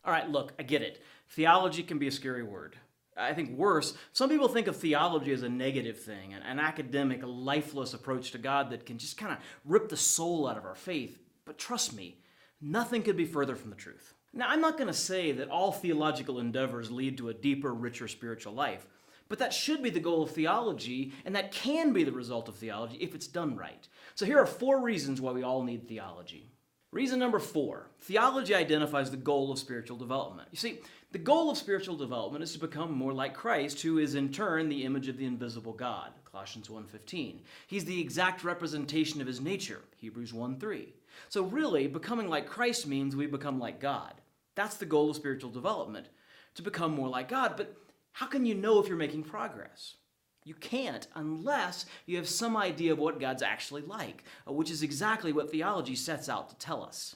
All right, look, I get it. Theology can be a scary word. I think worse, some people think of theology as a negative thing, an academic, lifeless approach to God that can just kind of rip the soul out of our faith. But trust me, nothing could be further from the truth. Now, I'm not going to say that all theological endeavors lead to a deeper, richer spiritual life, but that should be the goal of theology, and that can be the result of theology if it's done right. So here are 4 reasons why we all need theology. Reason number 4, theology identifies the goal of spiritual development. You see, the goal of spiritual development is to become more like Christ, who is in turn the image of the invisible God, Colossians 1:15. He's the exact representation of his nature, Hebrews 1:3. So really, becoming like Christ means we become like God. That's the goal of spiritual development, to become more like God. But how can you know if you're making progress? You can't unless you have some idea of what God's actually like, which is exactly what theology sets out to tell us.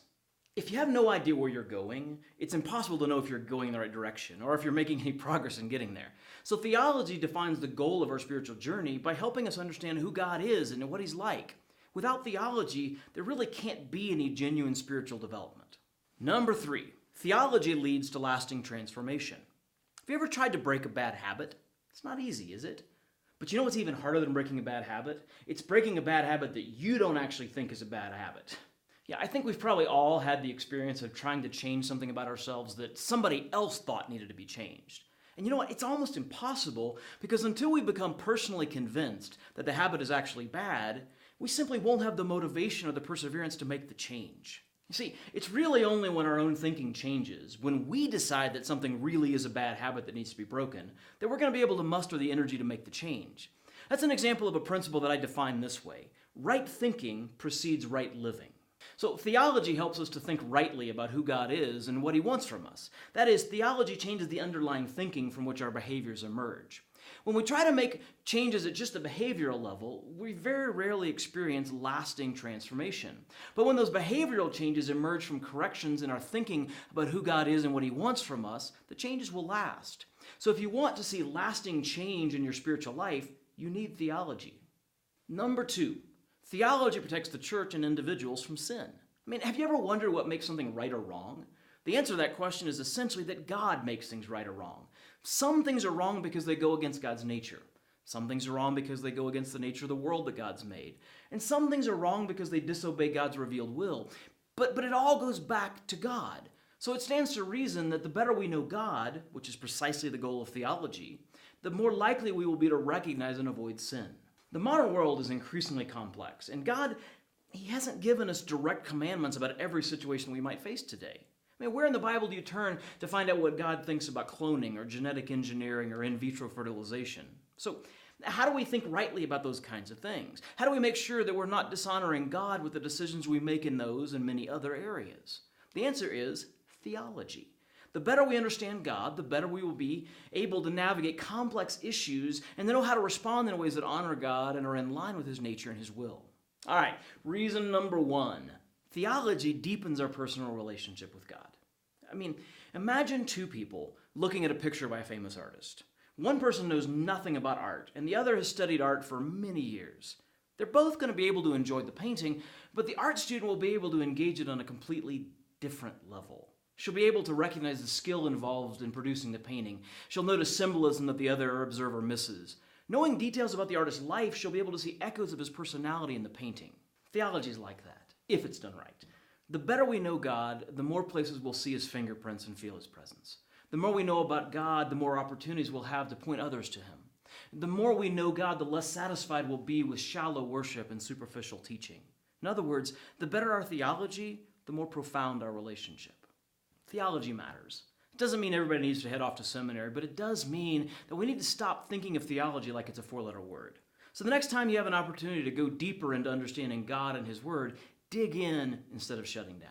If you have no idea where you're going, it's impossible to know if you're going in the right direction or if you're making any progress in getting there. So theology defines the goal of our spiritual journey by helping us understand who God is and what he's like. Without theology, there really can't be any genuine spiritual development. Number 3, theology leads to lasting transformation. Have you ever tried to break a bad habit? It's not easy, is it? But you know what's even harder than breaking a bad habit? It's breaking a bad habit that you don't actually think is a bad habit. Yeah, I think we've probably all had the experience of trying to change something about ourselves that somebody else thought needed to be changed. And you know what? It's almost impossible because until we become personally convinced that the habit is actually bad, we simply won't have the motivation or the perseverance to make the change. You see, it's really only when our own thinking changes, when we decide that something really is a bad habit that needs to be broken, that we're going to be able to muster the energy to make the change. That's an example of a principle that I define this way. Right thinking precedes right living. So theology helps us to think rightly about who God is and what he wants from us. That is, theology changes the underlying thinking from which our behaviors emerge. When we try to make changes at just the behavioral level, we very rarely experience lasting transformation. But when those behavioral changes emerge from corrections in our thinking about who God is and what he wants from us, the changes will last. So if you want to see lasting change in your spiritual life, you need theology. Number 2, theology protects the church and individuals from sin. I mean, have you ever wondered what makes something right or wrong? The answer to that question is essentially that God makes things right or wrong. Some things are wrong because they go against God's nature. Some things are wrong because they go against the nature of the world that God's made. And some things are wrong because they disobey God's revealed will. But it all goes back to God. So it stands to reason that the better we know God, which is precisely the goal of theology, the more likely we will be to recognize and avoid sin. The modern world is increasingly complex, and God, he hasn't given us direct commandments about every situation we might face today. I mean, where in the Bible do you turn to find out what God thinks about cloning or genetic engineering or in vitro fertilization? So how do we think rightly about those kinds of things? How do we make sure that we're not dishonoring God with the decisions we make in those and many other areas? The answer is theology. The better we understand God, the better we will be able to navigate complex issues and to know how to respond in ways that honor God and are in line with his nature and his will. All right, reason number 1. Theology deepens our personal relationship with God. I mean, imagine 2 people looking at a picture by a famous artist. One person knows nothing about art, and the other has studied art for many years. They're both going to be able to enjoy the painting, but the art student will be able to engage it on a completely different level. She'll be able to recognize the skill involved in producing the painting. She'll notice symbolism that the other observer misses. Knowing details about the artist's life, she'll be able to see echoes of his personality in the painting. Theology is like that, if it's done right. The better we know God, the more places we'll see his fingerprints and feel his presence. The more we know about God, the more opportunities we'll have to point others to him. The more we know God, the less satisfied we'll be with shallow worship and superficial teaching. In other words, the better our theology, the more profound our relationship. Theology matters. It doesn't mean everybody needs to head off to seminary, but it does mean that we need to stop thinking of theology like it's a 4-letter word. So the next time you have an opportunity to go deeper into understanding God and his word, dig in instead of shutting down.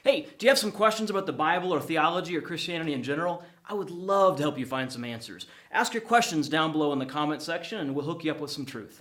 Hey, do you have some questions about the Bible or theology or Christianity in general? I would love to help you find some answers. Ask your questions down below in the comment section and we'll hook you up with some truth.